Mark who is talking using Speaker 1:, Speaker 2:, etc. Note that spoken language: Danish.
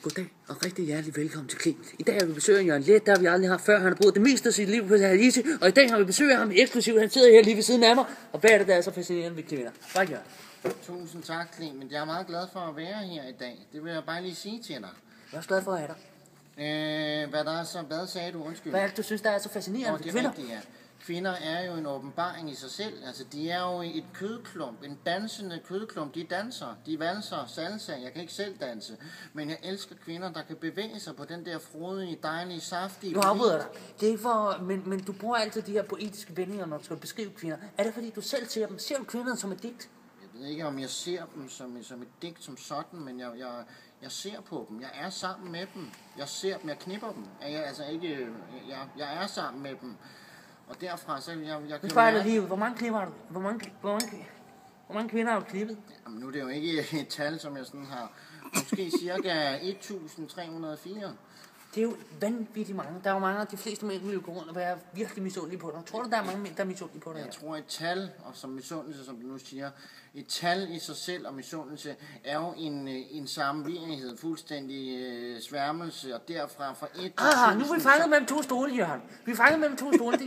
Speaker 1: Goddag og rigtig hjertelig velkommen til Clement. I dag har vi besøg af Jørgen Leth, der har vi aldrig haft før. Han har brugt det meste af sit liv på Haiti, og i dag har vi besøg af ham eksklusivt. Han sidder her lige ved siden af mig, og hvad er det, der er så fascinerende ved kvinder? Bare Jørgen.
Speaker 2: Tusind tak, Clement. Jeg er meget glad for at være her i dag. Det vil jeg bare lige sige til dig.
Speaker 1: Jeg er også glad for at have dig.
Speaker 2: Hvad sagde du? Undskyld.
Speaker 1: Hvad er det, du synes, der er så fascinerende ved kvinder?
Speaker 2: Rigtigt, ja. Kvinder er jo en åbenbaring i sig selv. Altså, de er jo et kødklump, en dansende kødklump. De danser, de valser, salsa. Jeg kan ikke selv danse, men jeg elsker kvinder, der kan bevæge sig på den der frodige, dejlige, saftige.
Speaker 1: Du afbryder dig. Det er ikke for, men du bruger altid de her poetiske vendinger, når du skal beskrive kvinder. Er det fordi, du selv ser dem? Ser du kvinderne som et digt?
Speaker 2: Jeg ved ikke, om jeg ser dem som et digt som sådan, men jeg ser på dem. Jeg er sammen med dem. Jeg ser dem, jeg knipper dem. Jeg er sammen med dem. Og derfra, så jeg kan
Speaker 1: spørger lige ud. Hvor mange knipper har du? Hvor mange kvinder har du klippet?
Speaker 2: Jamen, nu er det jo ikke et tal, som jeg sådan har. Måske cirka 1304.
Speaker 1: Det er jo vanvittigt mange. Der er jo mange af de fleste mænd, vil jo gå rundt og være virkelig misundelige på dig. Tror du, der er mange mænd, der er misundelige på dig?
Speaker 2: Jeg tror, et tal, og som misundelse, som du nu siger, et tal i sig selv og misundelse er jo en sammenlignelighed, fuldstændig sværmelse, og derfra fra et...
Speaker 1: Nu er vi fanget mellem to stole, Jørgen. Vi er fanget mellem to stole.